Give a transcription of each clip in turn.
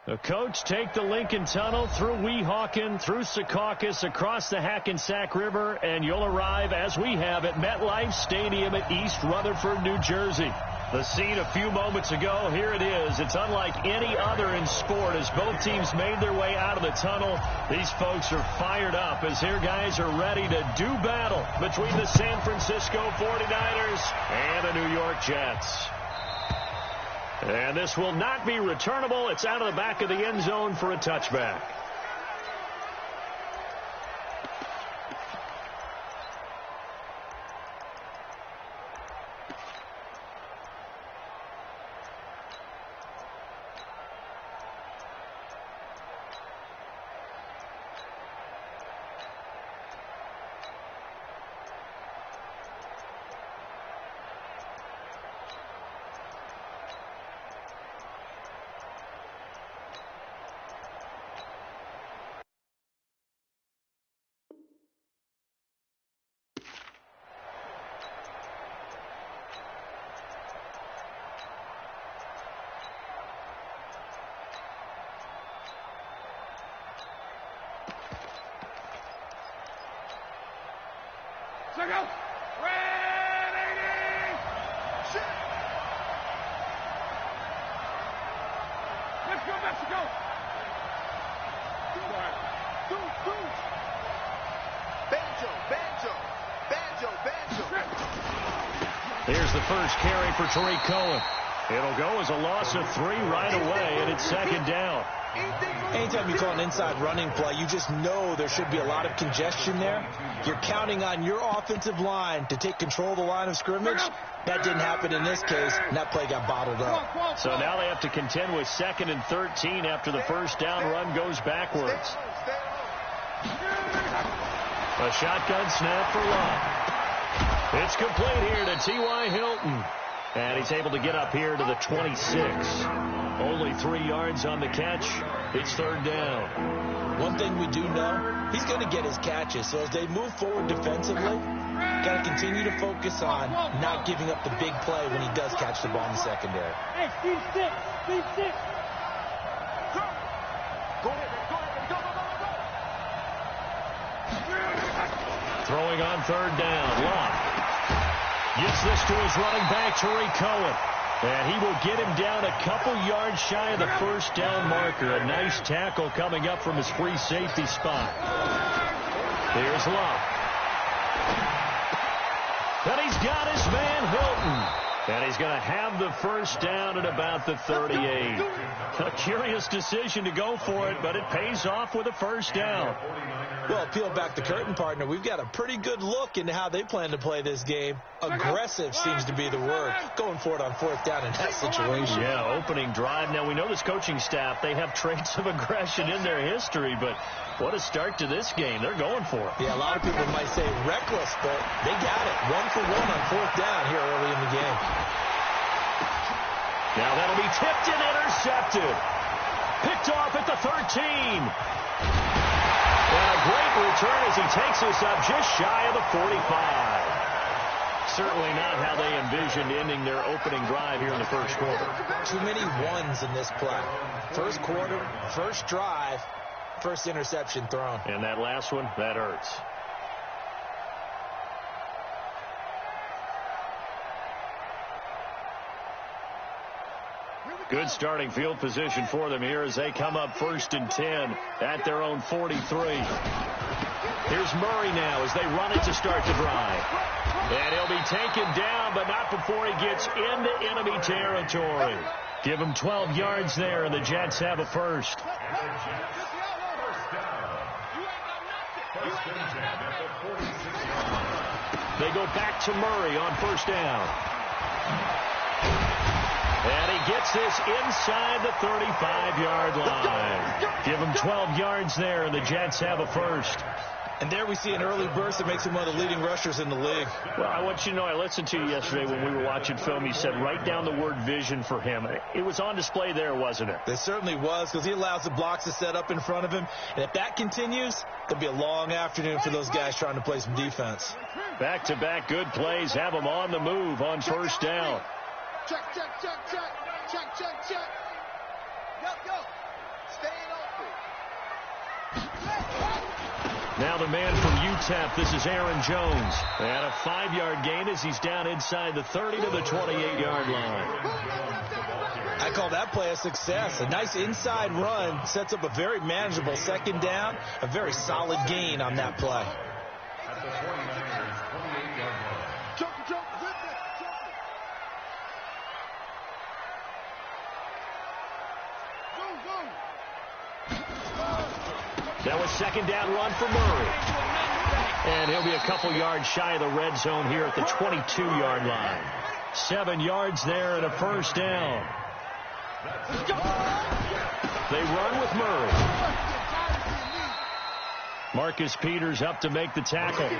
The coach take the Lincoln Tunnel through Weehawken, through Secaucus, across the Hackensack River, and you'll arrive, as we have, at MetLife Stadium at East Rutherford, New Jersey. The scene a few moments ago, here it is. It's unlike any other in sport as both teams made their way out of the tunnel. These folks are fired up as here guys are ready to do battle between the San Francisco 49ers and the New York Jets. And this will not be returnable. It's out of the back of the end zone for a touchback. Check out. Red 80. Shit. Let's go, Mexico. Two. Banjo. Here's the first carry for Tariq Cohen. It'll go as a loss of 3 right away, and it's second down. Anytime you call an inside running play, you just know there should be a lot of congestion there. You're counting on your offensive line to take control of the line of scrimmage. That didn't happen in this case, and that play got bottled up. So now they have to contend with 2nd and 13 after the first down run goes backwards. A shotgun snap for Love. It's complete here to T.Y. Hilton. And he's able to get up here to the 26. Only 3 yards on the catch. It's third down. One thing we do know, he's going to get his catches. So as they move forward defensively, got to continue to focus on not giving up the big play when he does catch the ball in the secondary. Hey, Steve 6. Go. Throwing on third down. Love gets this to his running back, Tariq Cohen. And he will get him down a couple yards shy of the first down marker. A nice tackle coming up from his free safety spot. Here's Love. And he's got his man Hilton. And he's going to have the first down at about the 38. A curious decision to go for it, but it pays off with a first down. Well, peel back the curtain, partner. We've got a pretty good look into how they plan to play this game. Aggressive seems to be the word. Going for it on fourth down in that situation. Yeah, opening drive. Now, we know this coaching staff, they have traits of aggression in their history, but what a start to this game. They're going for it. Yeah, a lot of people might say reckless, but they got it. 1 for 1 on fourth down here early in the game. Now that'll be tipped and intercepted. Picked off at the 13. And a great return as he takes us up just shy of the 45. Certainly not how they envisioned ending their opening drive here in the first quarter. Too many ones in this play. First quarter, first drive, first interception thrown. And that last one, that hurts. Good starting field position for them here as they come up 1st and 10 at their own 43. Here's Murray now as they run it to start the drive. And he'll be taken down, but not before he gets into enemy territory. Give him 12 yards there, and the Jets have a first. They go back to Murray on first down. And he gets this inside the 35-yard line. Give him 12 yards there, and the Jets have a first. And there we see an early burst that makes him one of the leading rushers in the league. Well, I want you to know, I listened to you yesterday when we were watching film. You said write down the word vision for him. It was on display there, wasn't it? It certainly was, because he allows the blocks to set up in front of him. And if that continues, there'll be a long afternoon for those guys trying to play some defense. Back-to-back good plays have them on the move on first down. Check, check, check, check. Check, check, check. Yo. Staying open. Now the man from UTEP, this is Aaron Jones. And a 5-yard gain as he's down inside the 30 to the 28-yard line. I call that play a success. A nice inside run sets up a very manageable second down, a very solid gain on that play. Jump, whip it, jump it. Go. That was second down run for Murray. And he'll be a couple yards shy of the red zone here at the 22-yard line. 7 yards there and a first down. They run with Murray. Marcus Peters up to make the tackle.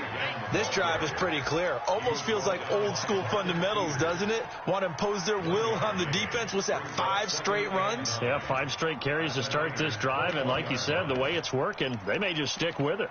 This drive is pretty clear. Almost feels like old school fundamentals, doesn't it? Want to impose their will on the defense. What's that, 5 straight runs? Yeah, 5 straight carries to start this drive. And like you said, the way it's working, they may just stick with it.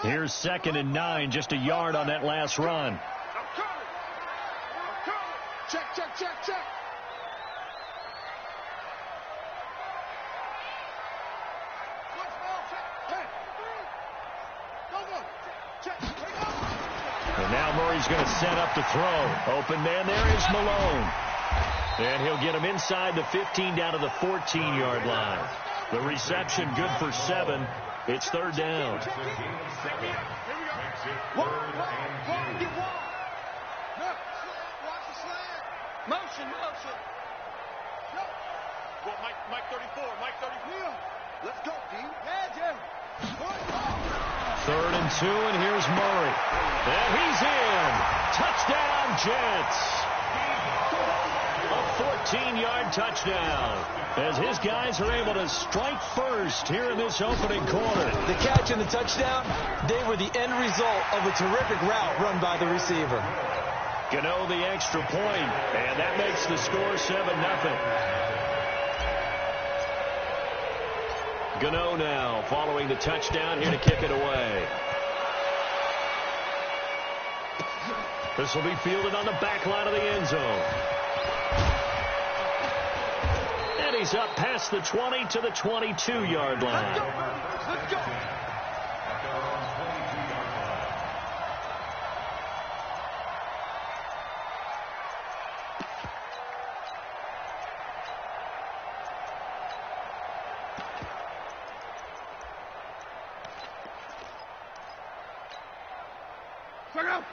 Here's 2nd and 9, just a yard on that last run. I'm coming. Check. And now Murray's going to set up to throw. Open man there is Malone. And he'll get him inside the 15 down to the 14-yard line. The reception good for 7. It's 3rd down. Here we go. One. Get one. Look. Watch the slant. Motion. Go. Well, Mike 34. Mike 34. Let's go, D. Yeah. 3rd and 2, and here's Murray. And he's in. Touchdown, Jets. A 14-yard touchdown. As his guys are able to strike first here in this opening quarter. The catch and the touchdown, they were the end result of a terrific route run by the receiver. Gano the extra point, and that makes the score 7-0. Gano now following the touchdown here to kick it away. This will be fielded on the back line of the end zone. And he's up past the 20 to the 22-yard line. Let's go.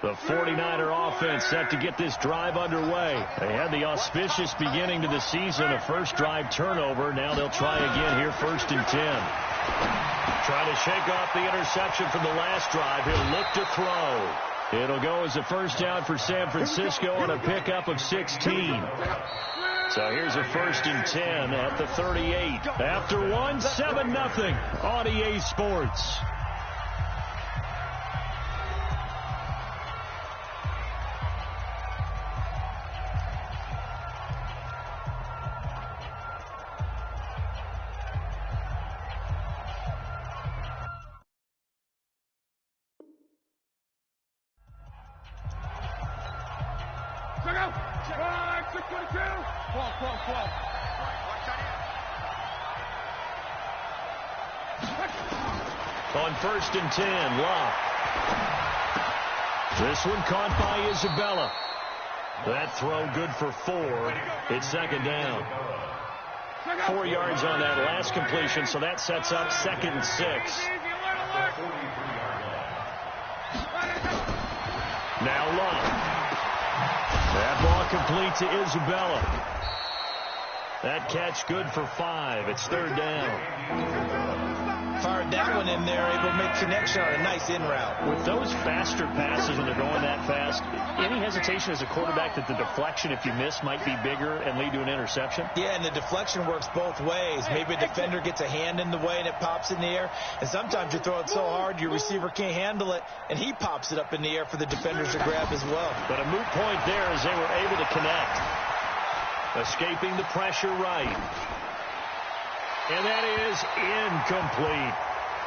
The 49er offense set to get this drive underway. They had the auspicious beginning to the season, a first drive turnover. Now they'll try again here, 1st and 10. Trying to shake off the interception from the last drive. He'll look to throw. It'll go as a first down for San Francisco on a pickup of 16. So here's a 1st and 10 at the 38. After 7-0 on EA Sports. On 1st and 10, Locke. This one caught by Isabella. That throw good for 4. It's 2nd down. 4 yards on that last completion, so that sets up 2nd and 6. Now Locke. That ball complete to Isabella. That catch good for 5. It's 3rd down. fired that one in there, able to make connection on a nice in route. With those faster passes when they're going that fast, any hesitation as a quarterback that the deflection, if you miss, might be bigger and lead to an interception? Yeah, and the deflection works both ways. Maybe a defender gets a hand in the way and it pops in the air, and sometimes you throw it so hard your receiver can't handle it, and he pops it up in the air for the defenders to grab as well. But a moot point there as they were able to connect. Escaping the pressure right. And that is incomplete.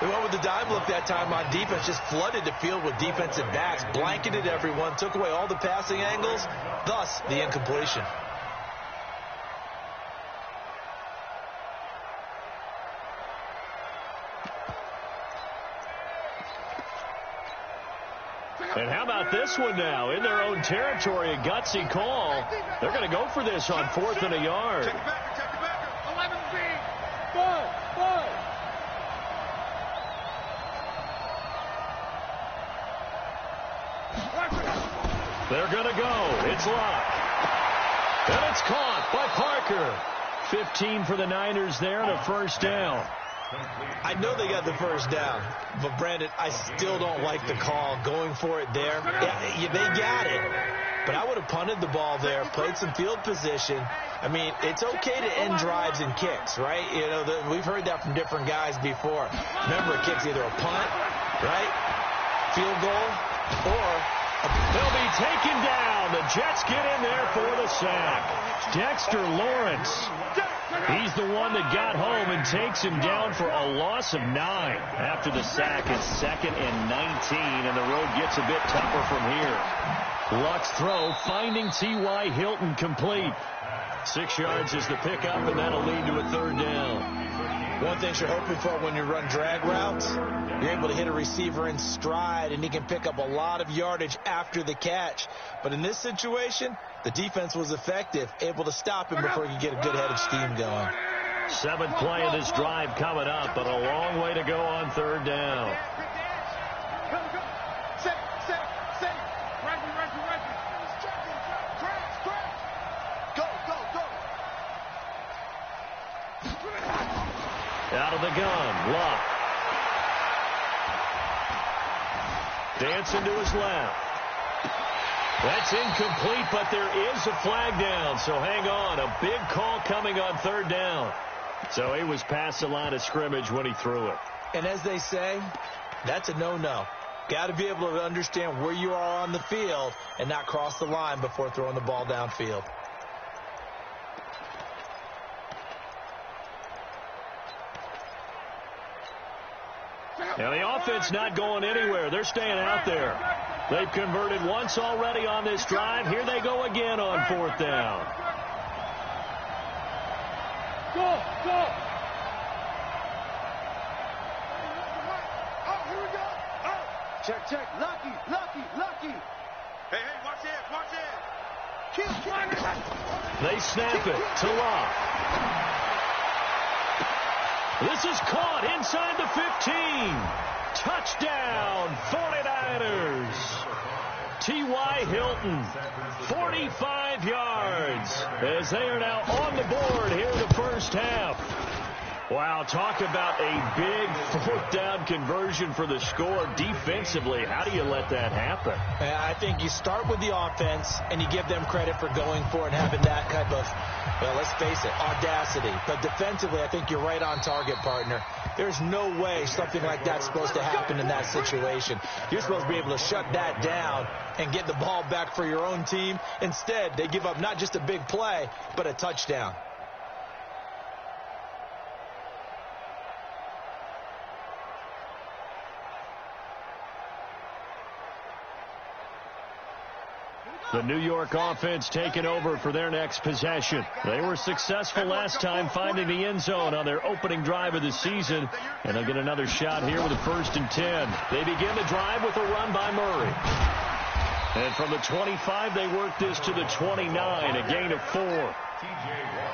They went with the dive look that time on defense, just flooded the field with defensive backs, blanketed everyone, took away all the passing angles, thus the incompletion. And how about this one now? In their own territory, a gutsy call. They're going to go for this on 4th and a yard. Check it back. 11 feet. They're going to go. It's locked. And it's caught by Parker. 15 for the Niners there and a first down. I know they got the first down, but Brandon, I still don't like the call going for it there. Yeah, they got it, but I would have punted the ball there, played some field position. I mean, it's okay to end drives and kicks, right? You know, we've heard that from different guys before. Remember, a kick's either a punt, right, field goal, or they'll be taken down. The Jets get in there for the sack. Dexter Lawrence. He's the one that got home and takes him down for a loss of 9. After the sack, it's 2nd and 19, and the road gets a bit tougher from here. Luck's throw finding T.Y. Hilton complete. 6 yards is the pickup, and that'll lead to a 3rd down. One thing you're hoping for when you run drag routes, you're able to hit a receiver in stride, and he can pick up a lot of yardage after the catch. But in this situation, the defense was effective, able to stop him before he could get a good head of steam going. 7th play of this drive coming up, but a long way to go on 3rd down. Out of the gun, Luck. Dancing to his left. That's incomplete, but there is a flag down, so hang on. A big call coming on 3rd down. So he was past the line of scrimmage when he threw it. And as they say, that's a no-no. Got to be able to understand where you are on the field and not cross the line before throwing the ball downfield. Now the offense not going anywhere. They're staying out there. They've converted once already on this drive. Here they go again on 4th down. Go. Check. Lucky. Hey, watch it. They snap it to Locke. This is caught inside the 15. Touchdown, 49ers. T.Y. Hilton, 45 yards, as they are now on the board here in the first half. Wow, talk about a big 4th down conversion for the score defensively. How do you let that happen? I think you start with the offense, and you give them credit for going for it and having that type of, well, let's face it, audacity. But defensively, I think you're right on target, partner. There's no way something like that's supposed to happen in that situation. You're supposed to be able to shut that down and get the ball back for your own team. Instead, they give up not just a big play, but a touchdown. The New York offense taking over for their next possession. They were successful last time finding the end zone on their opening drive of the season, and they'll get another shot here with a 1st and 10. They begin the drive with a run by Murray. And from the 25, they work this to the 29, a gain of 4.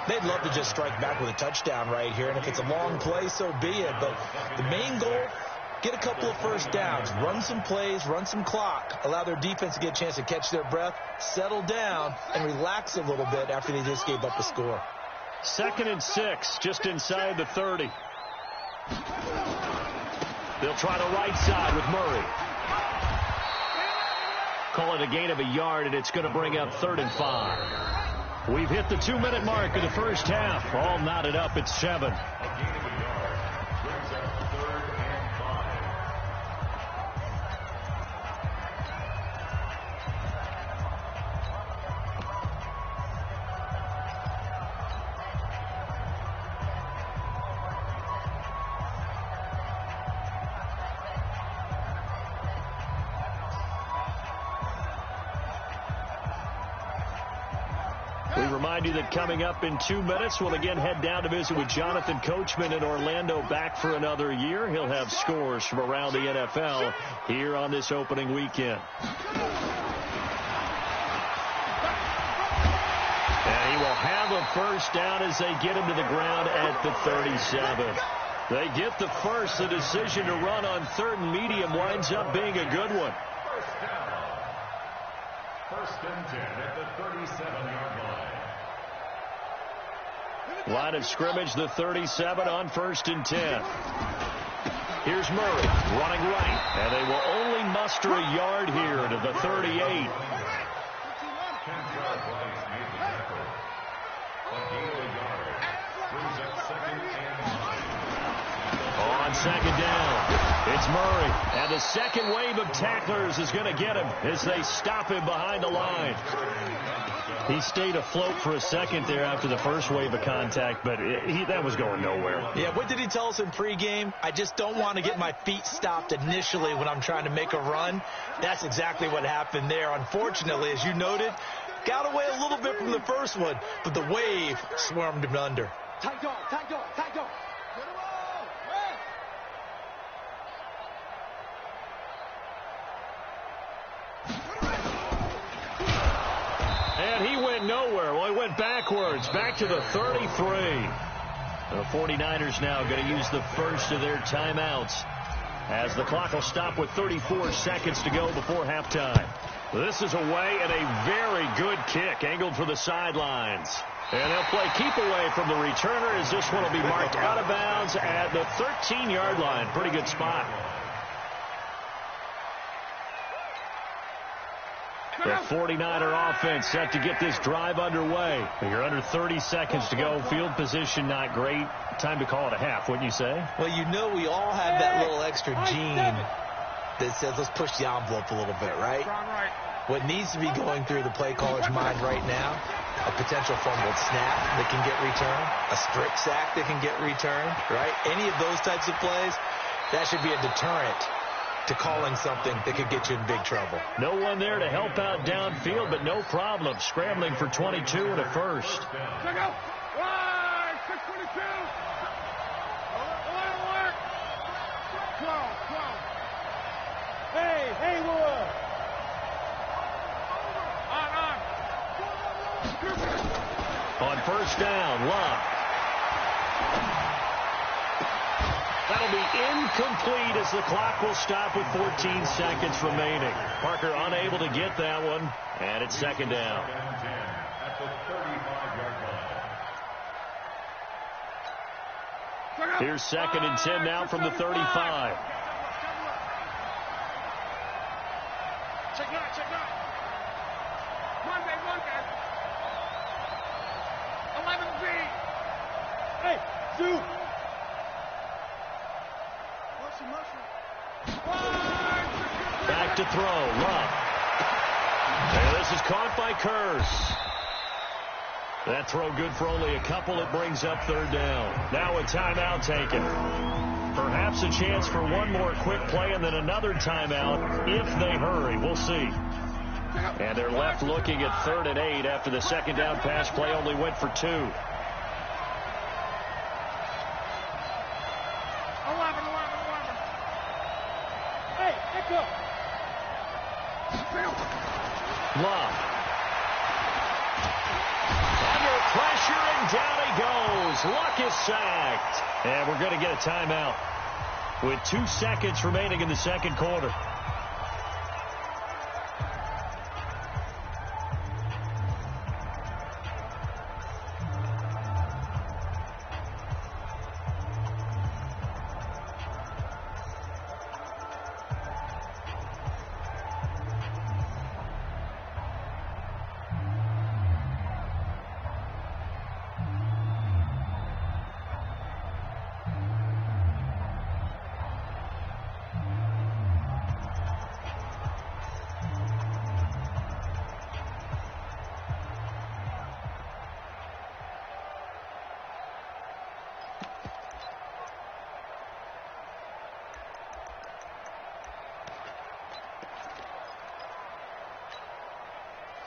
They'd love to just strike back with a touchdown right here, and if it's a long play, so be it. But the main goal, get a couple of first downs, run some plays, run some clock, allow their defense to get a chance to catch their breath, settle down, and relax a little bit after they just gave up a score. 2nd and 6, just inside the 30. They'll try the right side with Murray. Call it a gain of a yard, and it's going to bring up 3rd and 5. We've hit the 2-minute mark of the first half. All knotted up at 7. We remind you that coming up in 2 minutes, we'll again head down to visit with Jonathan Coachman in Orlando, back for another year. He'll have scores from around the NFL here on this opening weekend. And he will have a first down as they get him to the ground at the 37. They get the first. The decision to run on 3rd and medium winds up being a good one. First and 10 at the 37-yard line. Line of scrimmage, the 37 on 1st and 10. Here's Murray running right, and they will only muster a yard here to the 38. On 2nd down, it's Murray, and the second wave of tacklers is going to get him as they stop him behind the line. He stayed afloat for a second there after the first wave of contact, but that was going nowhere. Yeah, what did he tell us in pregame? I just don't want to get my feet stopped initially when I'm trying to make a run. That's exactly what happened there. Unfortunately, as you noted, got away a little bit from the first one, but the wave swarmed him under. Tight dog, tight dog, tight dog. And he went nowhere. Well, he went backwards, back to the 33. The 49ers now going to use the first of their timeouts as the clock will stop with 34 seconds to go before halftime. This is away and a very good kick angled for the sidelines. And they'll play keep away from the returner as this one will be marked out of bounds at the 13-yard line. Pretty good spot. The 49er offense set to get this drive underway. You're under 30 seconds to go. Field position not great. Time to call it a half, wouldn't you say? Well, you know we all have that little extra gene that says let's push the envelope a little bit, right? What needs to be going through the play caller's mind right now, a potential fumbled snap that can get returned, a strip sack that can get returned, right? Any of those types of plays, that should be a deterrent to calling something that could get you in big trouble. No one there to help out downfield, but no problem. Scrambling for 22 and a first. Check out. 622. 12. Hey, Will. On first down, Love. That'll be incomplete as the clock will stop with 14 seconds remaining. Parker unable to get that one, and it's 2nd down. At the 35-yard line. Here's 2nd and 10 now from the 35. Check out. Monday. 11B. Hey, Zoo. Back to throw, Love. And this is caught by Kearse. That throw good for only a couple. It brings up 3rd down. Now a timeout taken. Perhaps a chance for one more quick play and then another timeout if they hurry. We'll see. And they're left looking at 3rd and 8 after the 2nd down pass play only went for 2. 11. Hey, go. Love. Under pressure, and down he goes. Luck is sacked. And we're going to get a timeout with 2 seconds remaining in the second quarter.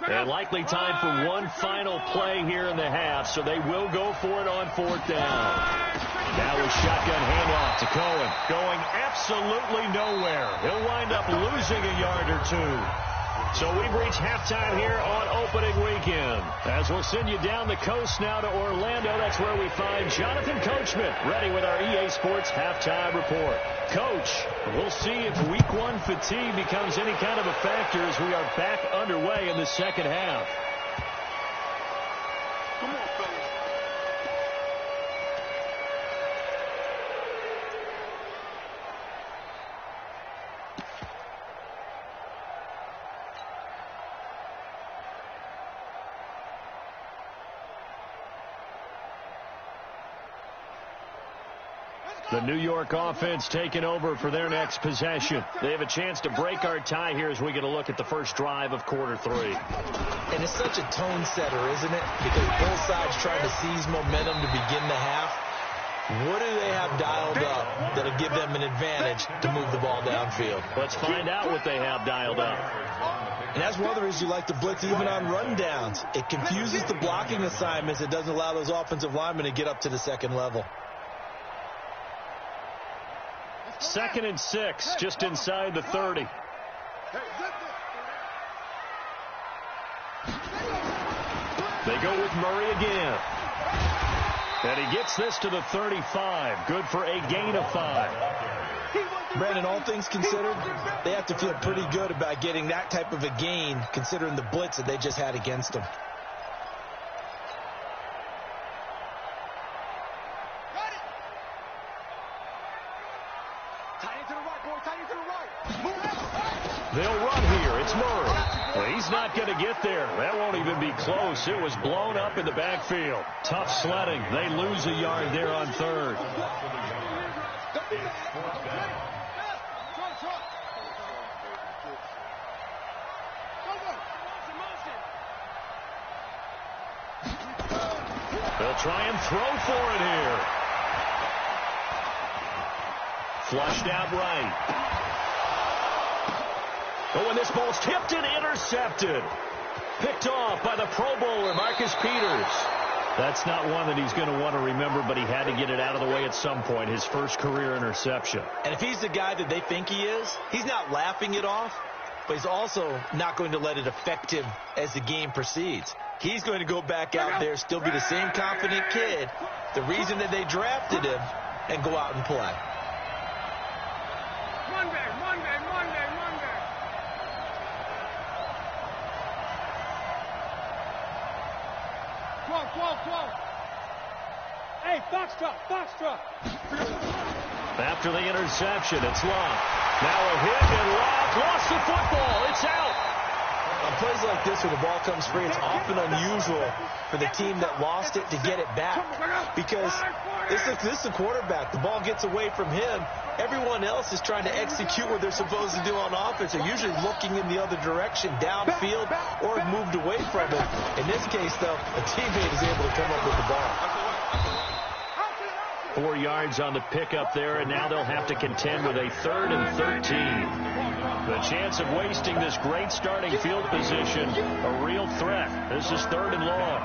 And likely time for one final play here in the half, so they will go for it on 4th down. Now a shotgun handoff to Cohen. Going absolutely nowhere. He'll wind up losing a yard or two. So we've reached halftime here on opening weekend. As we'll send you down the coast now to Orlando, that's where we find Jonathan Coachman ready with our EA Sports halftime report. Coach, we'll see if week 1 fatigue becomes any kind of a factor as we are back underway in the second half. Come on, fellas. The New York offense taking over for their next possession. They have a chance to break our tie here as we get a look at the first drive of quarter 3. And it's such a tone setter, isn't it? Because both sides trying to seize momentum to begin the half. What do they have dialed up that'll give them an advantage to move the ball downfield? Let's find out what they have dialed up. And that's one of the reasons you like to blitz even on rundowns. It confuses the blocking assignments. It doesn't allow those offensive linemen to get up to the second level. 2nd and 6, just inside the 30. They go with Murray again. And he gets this to the 35. Good for a gain of 5. Brandon, all things considered, they have to feel pretty good about getting that type of a gain considering the blitz that they just had against them. They'll run here. It's Murray. Well, he's not going to get there. That won't even be close. It was blown up in the backfield. Tough sledding. They lose a yard there on 3rd. They'll try and throw for it here. Flushed out right. Oh, and this ball's tipped and intercepted. Picked off by the Pro Bowler, Marcus Peters. That's not one that he's going to want to remember, but he had to get it out of the way at some point. His first career interception. And if he's the guy that they think he is, he's not laughing it off, but he's also not going to let it affect him as the game proceeds. He's going to go back out there, still be the same confident kid, the reason that they drafted him, and go out and play. Monday. 12. Hey, Foxtrot. After the interception, it's Locke. Now a hit, and Locke lost the football. It's out. On plays like this, when the ball comes free, it's often unusual for the team that lost it to get it back. Because this is the quarterback. The ball gets away from him. Everyone else is trying to execute what they're supposed to do on offense. They're usually looking in the other direction, downfield, or moved away from it. In this case, though, a teammate is able to come up with the ball. 4 yards on the pickup there, and now they'll have to contend with a 3rd and 13. The chance of wasting this great starting field position, a real threat. This is 3rd and long.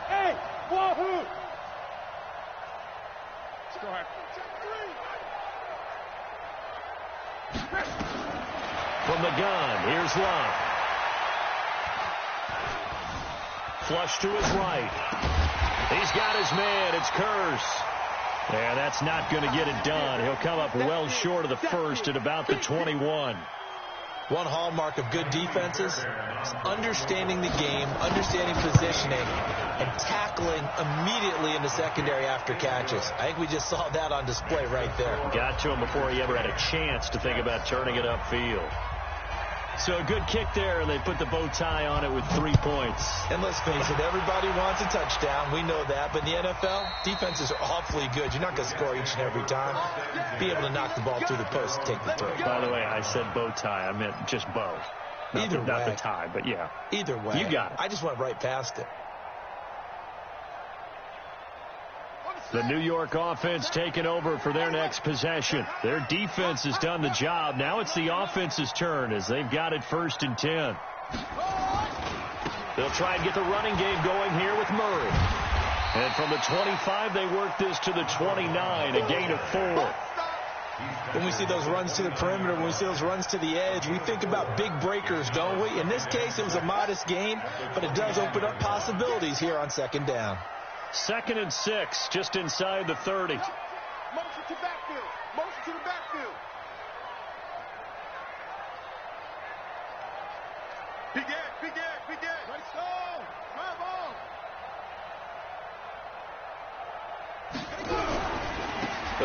Hey, Wahoo! Go ahead. From the gun, here's Locke. Flush to his right. He's got his man. It's Kearse. Yeah, that's not going to get it done. He'll come up well short of the first at about the 21. One hallmark of good defenses is understanding the game, understanding positioning, and tackling immediately in the secondary after catches. I think we just saw that on display right there. Got to him before he ever had a chance to think about turning it upfield. So a good kick there, and they put the bow tie on it with 3 points. And let's face it, everybody wants a touchdown. We know that. But in the NFL, defenses are awfully good. You're not going to score each and every time. Be able to knock the ball through the post and take the throw. By the way, I said bow tie. I meant just bow. Not the tie, but yeah. Either way. You got it. I just went right past it. The New York offense taking over for their next possession. Their defense has done the job. Now it's the offense's turn as they've got it 1st and 10. They'll try and get the running game going here with Murray. And from the 25, they work this to the 29, a gain of 4. When we see those runs to the perimeter, when we see those runs to the edge, we think about big breakers, don't we? In this case, it was a modest gain, but it does open up possibilities here on 2nd down. 2nd and 6, just inside the 30. Motion to backfield. Motion to the backfield. Big edge, big edge, big edge. Let's go. Grab ball.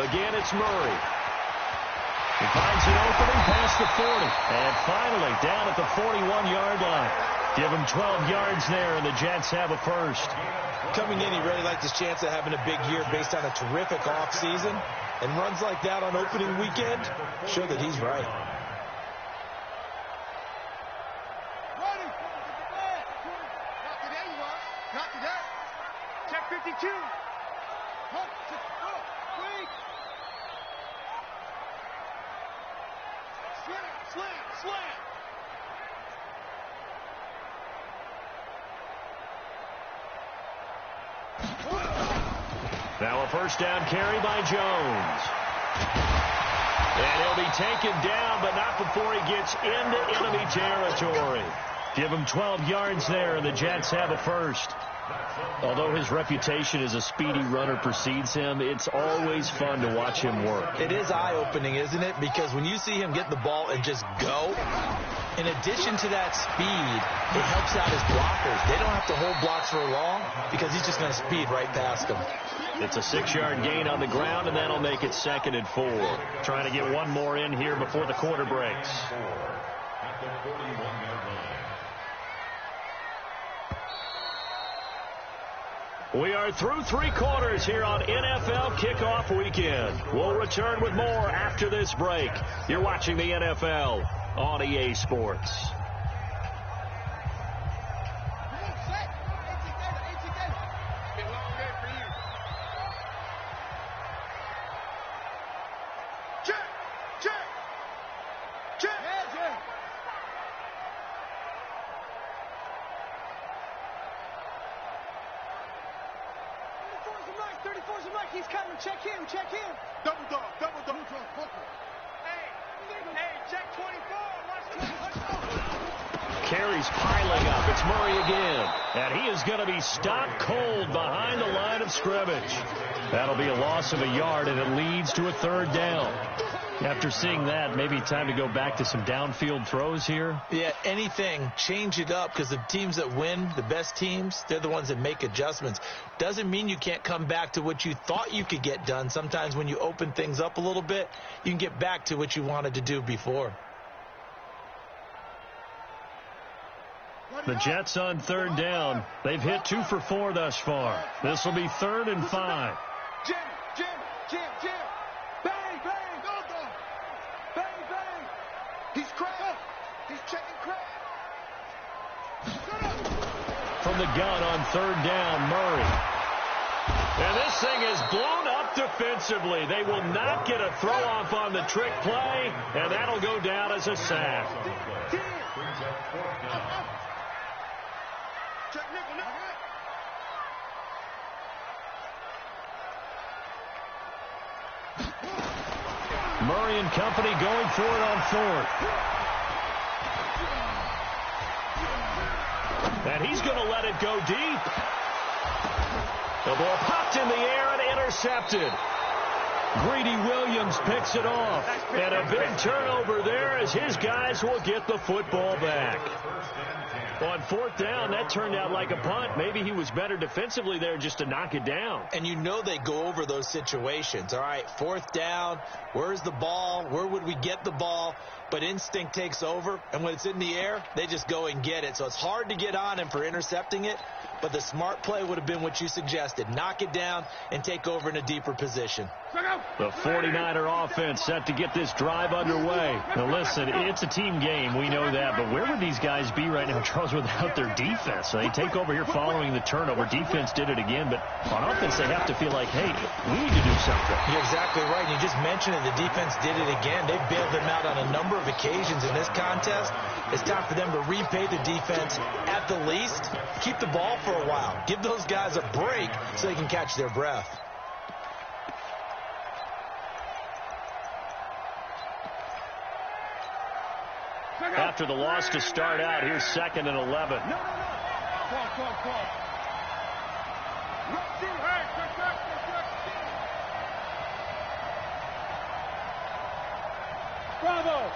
Again, it's Murray. He finds an opening past the 40. And finally, down at the 41-yard line. Give him 12 yards there, and the Jets have a first. Coming in, he really liked his chance of having a big year based on a terrific offseason. And runs like that on opening weekend show that he's right. Ready. Not today, you are. Not today. Check 52. Slam. Now a first down carry by Jones. And he'll be taken down, but not before he gets into enemy territory. Give him 12 yards there, and the Jets have a first. Although his reputation as a speedy runner precedes him, it's always fun to watch him work. It is eye-opening, isn't it? Because when you see him get the ball and just go, in addition to that speed, it helps out his blockers. They don't have to hold blocks for long because he's just going to speed right past them. It's a 6-yard gain on the ground, and that'll make it 2nd and 4. Trying to get one more in here before the quarter breaks. At the 41-yard line. We are through 3 quarters here on NFL Kickoff Weekend. We'll return with more after this break. You're watching the NFL on EA Sports. He's coming. Check him. Double dog. Hey, check 24. Watch 24. Carries piling up. It's Murray again. And he is going to be stopped cold behind the line of scrimmage. That'll be a loss of a yard, and it leads to a 3rd down. After seeing that, maybe time to go back to some downfield throws here. Yeah, anything. Change it up because the teams that win, the best teams, they're the ones that make adjustments. Doesn't mean you can't come back to what you thought you could get done. Sometimes when you open things up a little bit, you can get back to what you wanted to do before. The Jets on 3rd down. They've hit 2 for 4 thus far. This will be 3rd and 5. Jim. Bang. He's cracked. He's checking crack. From the gun on 3rd down, Murray. And this thing is blown up defensively. They will not get a throw-off on the trick play, and that'll go down as a sack. Murray and company going for it on 4th. And he's going to let it go deep. The ball popped in the air and intercepted. Greedy Williams picks it off. And a big turnover there as his guys will get the football back. On 4th down, that turned out like a punt. Maybe he was better defensively there just to knock it down. And you know they go over those situations. All right, 4th down, where's the ball? Where would we get the ball? But instinct takes over, and when it's in the air, they just go and get it. So it's hard to get on him for intercepting it, but the smart play would have been what you suggested. Knock it down and take over in a deeper position. The 49er offense set to get this drive underway. Now listen, it's a team game, we know that, but where would these guys be right now, Charles, without their defense? So they take over here following the turnover. Defense did it again, but on offense they have to feel like, hey, we need to do something. You're exactly right. You just mentioned it. The defense did it again. They bailed them out on a number of occasions in this contest. It's time for them to repay the defense at the least. Keep the ball for a while. Give those guys a break so they can catch their breath. After the loss to start out, here's 2nd and 11. Call. Bravo.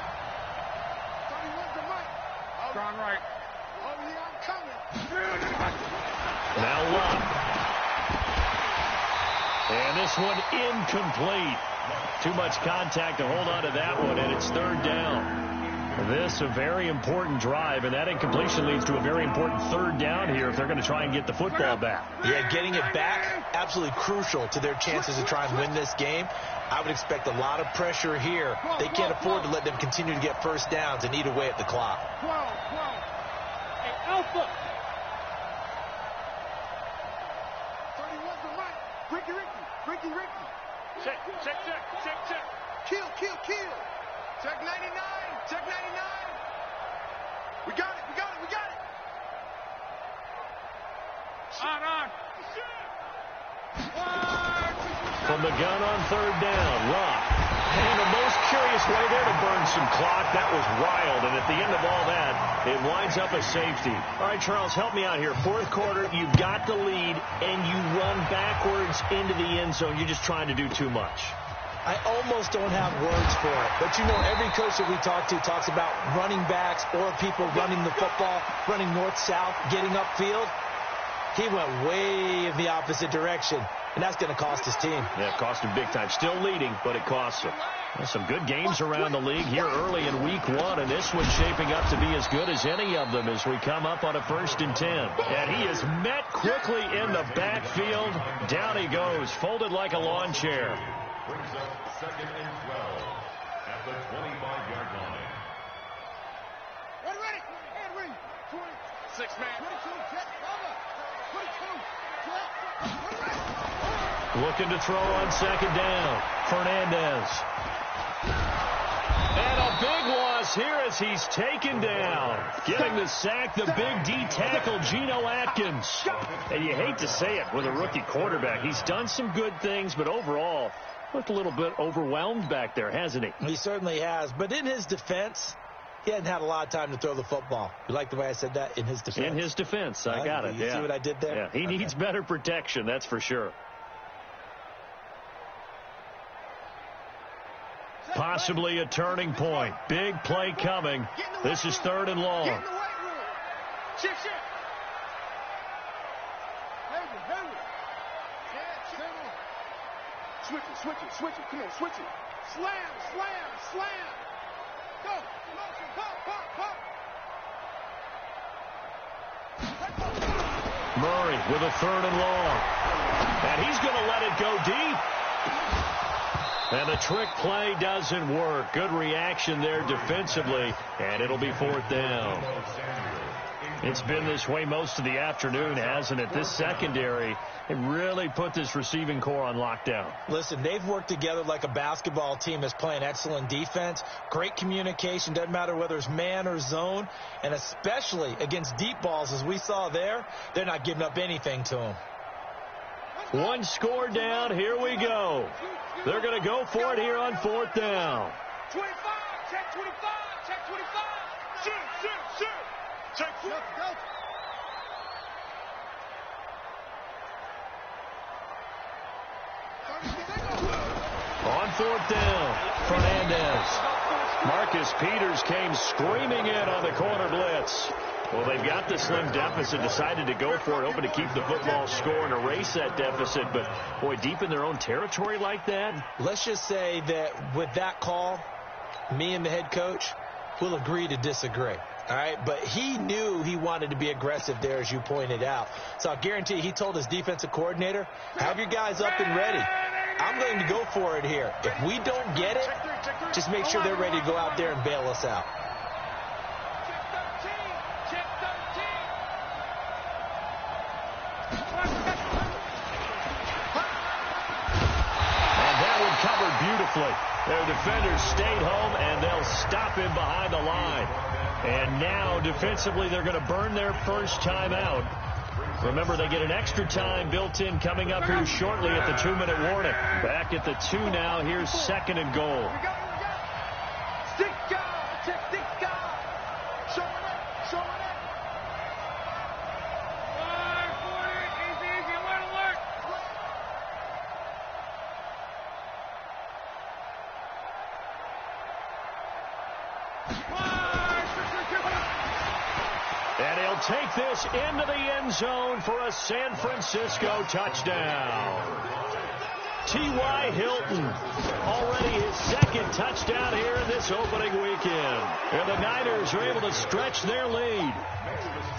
Strong right. Oh, yeah, I'm coming. Now Love. And this one incomplete. Too much contact to hold on to that one, and it's 3rd down. This a very important drive, and that incompletion leads to a very important 3rd down here if they're going to try and get the football back. Yeah, getting it back, absolutely crucial to their chances to try and win this game. I would expect a lot of pressure here. They can't afford to let them continue to get first downs and eat away at the clock. Hey, Alpha. 31's the right. Ricky. Check. Kill. Check 99. We got it. On. From the gun on 3rd down, Love. And the most curious way there to burn some clock. That was wild, and at the end of all that, it winds up a safety. All right, Charles, help me out here. 4th quarter, you've got the lead, and you run backwards into the end zone. You're just trying to do too much. I almost don't have words for it. But, you know, every coach that we talk to talks about running backs or people running the football, running north-south, getting upfield. He went way in the opposite direction, and that's going to cost his team. Yeah, it cost him big time. Still leading, but it costs him. There's some good games around the league here early in week 1, and this one's shaping up to be as good as any of them as we come up on a 1st and 10. And he is met quickly in the backfield. Down he goes, folded like a lawn chair. Brings up 2nd and 12 at the 25-yard line. Ready. And ready. 26 man. 22. Check. 22. Looking to throw on 2nd down. Fernandez. And a big loss here as he's taken down. Getting the sack, the big D tackle, Geno Atkins. And you hate to say it with a rookie quarterback. He's done some good things, but overall, looked a little bit overwhelmed back there, hasn't he? He certainly has. But in his defense, he hadn't had a lot of time to throw the football. You like the way I said that? In his defense. In his defense. I got it. You see what I did there? Yeah, he needs better protection, that's for sure. Possibly a turning point. Big play coming. This is 3rd and long. Check. Switch it. Come on, switch it. Slam. Go. Murray with a 3rd and long. And he's going to let it go deep. And the trick play doesn't work. Good reaction there defensively. And it'll be 4th down. It's been this way most of the afternoon, hasn't it? This secondary, it really put this receiving core on lockdown. Listen, they've worked together like a basketball team that's playing excellent defense. Great communication. Doesn't matter whether it's man or zone. And especially against deep balls, as we saw there, they're not giving up anything to them. One score down. Here we go. They're going to go for it here on 4th down. 25. Check 25. Check 25. Shoot. Check. Go. On 4th down, Fernandez. Marcus Peters came screaming in on the corner blitz. Well, they've got the slim deficit, decided to go for it, hoping to keep the football score and erase that deficit. But, boy, deep in their own territory like that. Let's just say that with that call, me and the head coach will agree to disagree. All right, but he knew he wanted to be aggressive there, as you pointed out. So I guarantee he told his defensive coordinator, have your guys up and ready. I'm going to go for it here. If we don't get it, just make sure they're ready to go out there and bail us out. And that one covered beautifully. Their defenders stayed home, and they'll stop him behind the line. And now, defensively, they're going to burn their first timeout. Remember, they get an extra time built in coming up here shortly at the 2-minute warning. Back at the 2 now. Here's 2nd and goal. And he'll take this into the end zone for a San Francisco touchdown. T.Y. Hilton, already his 2nd touchdown here in this opening weekend. And the Niners are able to stretch their lead.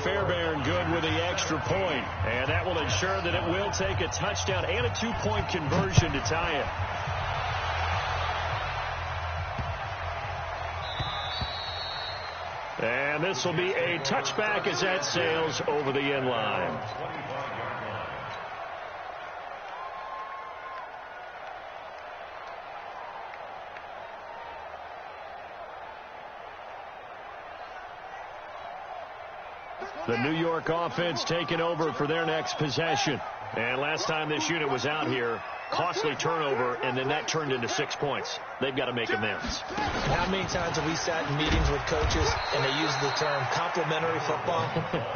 Fairbairn good with the extra point. And that will ensure that it will take a touchdown and a 2-point conversion to tie it. And this will be a touchback as that sails over the end line. The New York offense taking over for their next possession. And last time this unit was out here, costly turnover, and then that turned into 6 points. They've got to make amends. How many times have we sat in meetings with coaches and they use the term complementary football?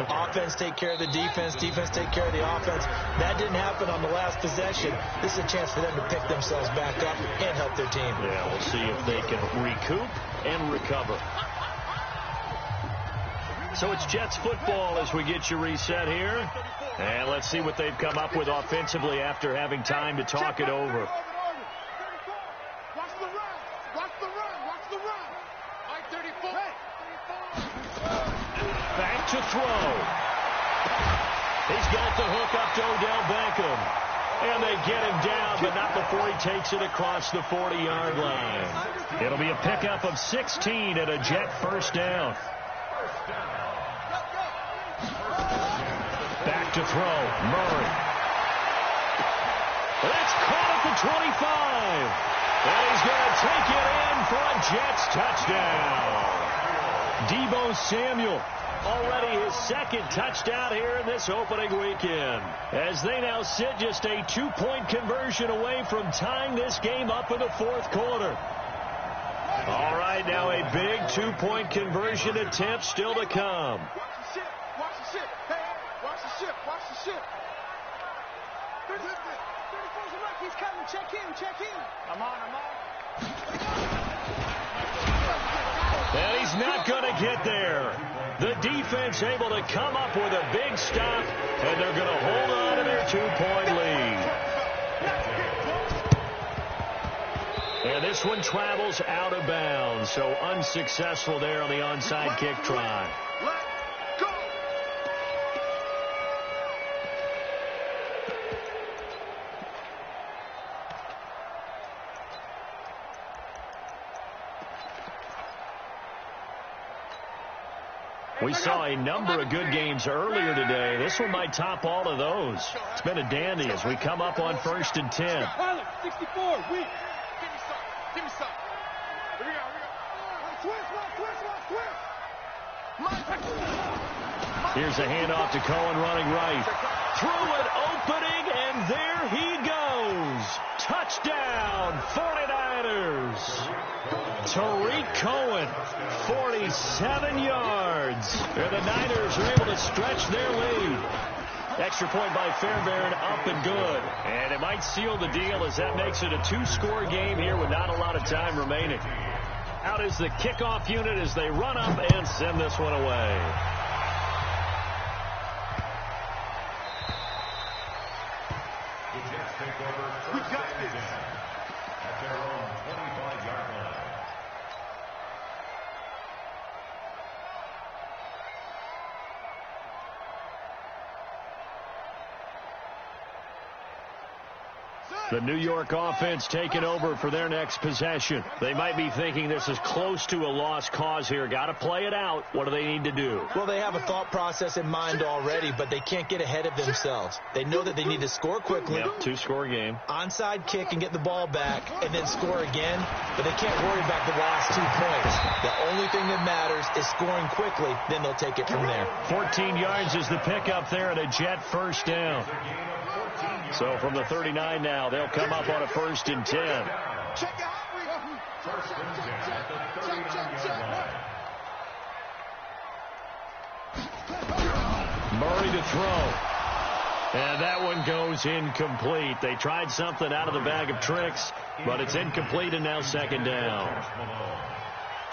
Offense take care of the defense, defense take care of the offense. That didn't happen on the last possession. This is a chance for them to pick themselves back up and help their team. Yeah, we'll see if they can recoup and recover. So it's Jets football as we get you reset here. And let's see what they've come up with offensively after having time to talk it over. Watch the run. Watch the run. Watch the run. Mike 34. Back to throw. He's got the hook up to Odell Beckham. And they get him down, but not before he takes it across the 40-yard line. It'll be a pickup of 16 and a Jet first down. Back to throw. Murray. That's caught at the 25. And he's going to take it in for a Jets touchdown. Deebo Samuel, already his 2nd touchdown here in this opening weekend. As they now sit just a 2-point conversion away from tying this game up in the 4th quarter. All right, now a big 2-point conversion attempt still to come. Watch the ship. Hey, watch the ship. Watch the ship. 34's a ruck. He's coming. Check in. I'm on. And he's not going to get there. The defense able to come up with a big stop, and they're going to hold on to their 2-point lead. And this one travels out of bounds, so unsuccessful there on the onside kick try. We saw a number of good games earlier today. This one might top all of those. It's been a dandy as we come up on 1st and 10. 64, weak. Give me some. Here we go. Here's a handoff to Cohen running right. Through an opening, and there he goes. Touchdown, 49ers. Tariq Cohen, 47 yards. And the Niners are able to stretch their lead. Extra point by Fairbairn, up and good. And it might seal the deal as that makes it a 2-score game here with not a lot of time remaining. Out is the kickoff unit as they run up and send this one away. We got this. At their own 25-yard line. The New York offense taking over for their next possession. They might be thinking this is close to a lost cause here. Got to play it out. What do they need to do? Well, they have a thought process in mind already, but they can't get ahead of themselves. They know that they need to score quickly. Yep, two-score game. Onside kick and get the ball back and then score again, but they can't worry about the last 2 points. The only thing that matters is scoring quickly, then they'll take it from there. 14 yards is the pickup there and a Jet first down. So from the 39 now, they'll come up on a 1st and 10. Murray to throw. And that one goes incomplete. They tried something out of the bag of tricks, but it's incomplete and now 2nd down.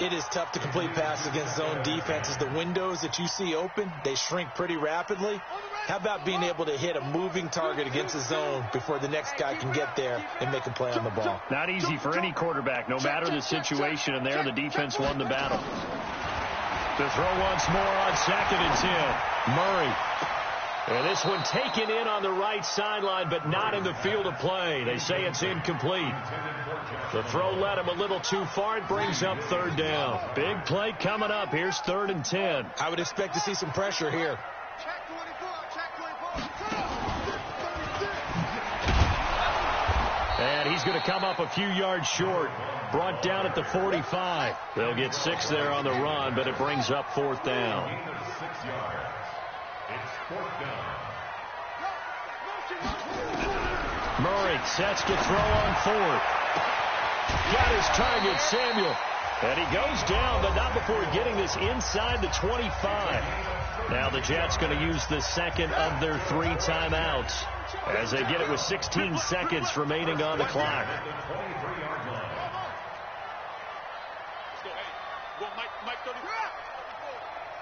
It is tough to complete passes against zone defenses. The windows that you see open, they shrink pretty rapidly. How about being able to hit a moving target against the zone before the next guy can get there and make a play on the ball? Not easy for any quarterback, no matter the situation, and there the defense won the battle. To throw once more on 2nd and 10. Murray. And this one taken in on the right sideline, but not in the field of play. They say it's incomplete. The throw led him a little too far. It brings up 3rd down. Big play coming up. Here's 3rd and 10. I would expect to see some pressure here. And he's going to come up a few yards short. Brought down at the 45. They'll get 6 there on the run, but it brings up 4th down. Murray sets to throw on 4th. Got his target, Samuel. And he goes down, but not before getting this inside the 25. Now the Jets going to use the 2nd of their 3 timeouts as they get it with 16 seconds remaining on the clock.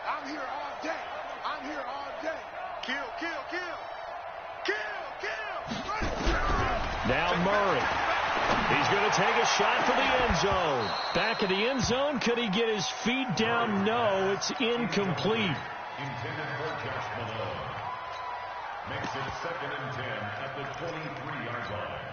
I'm here all day. I'm here all day. Kill, kill, kill. Kill, kill. Now Murray. He's going to take a shot for the end zone. Back of the end zone. Could he get his feet down? No, it's incomplete. Intended for Josh Malone. Makes it 2nd and 10 at the 23-yard line.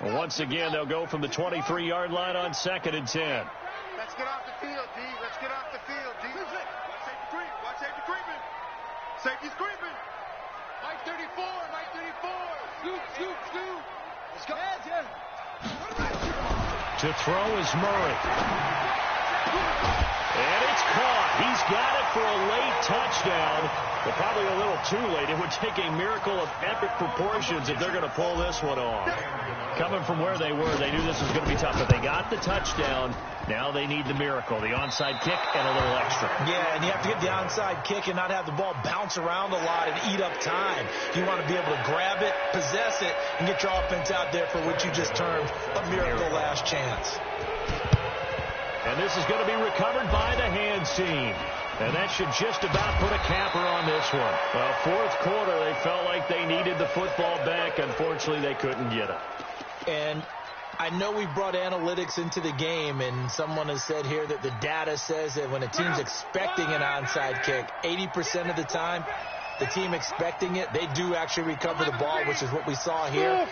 Well, once again, they'll go from the 23-yard line on 2nd and 10. Let's get off the field, D. Let's get off the field, D. Watch safety creep. Watch safety creeping. Safety's creeping. Mike 34. Mike 34. Scoop, scoop, scoop. Let's go. To throw is Murray. And it's caught. He's got it for a late touchdown, but probably a little too late. It would take a miracle of epic proportions if they're going to pull this one off. Coming from where they were, they knew this was going to be tough, but they got the touchdown. Now they need the miracle, the onside kick and a little extra. Yeah, and you have to get the onside kick and not have the ball bounce around a lot and eat up time. You want to be able to grab it, possess it, and get your offense out there for what you just termed a miracle last chance. And this is going to be recovered by the hands team. And that should just about put a capper on this one. Well, 4th quarter, they felt like they needed the football back. Unfortunately, they couldn't get it. And I know we brought analytics into the game, and someone has said here that the data says that when a team's expecting an onside kick, 80% of the time, the team expecting it, they do actually recover the ball, which is what we saw here.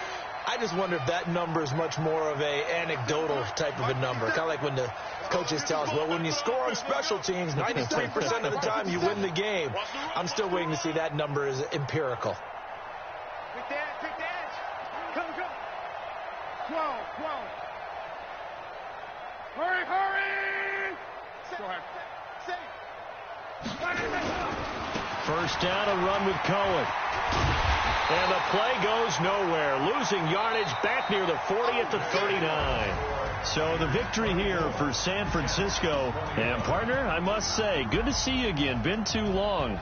I just wonder if that number is much more of a anecdotal type of a number. Kind of like when the coaches tell us, well, when you score on special teams, 93% of the time you win the game. I'm still waiting to see that number is empirical. Quick dance, quick dance. Come, come. 12. Hurry, hurry. Go ahead. First down, a run with Cohen. And the play goes nowhere. Losing yardage back near the 40 at the 39. So the victory here for San Francisco. And partner, I must say, good to see you again. Been too long.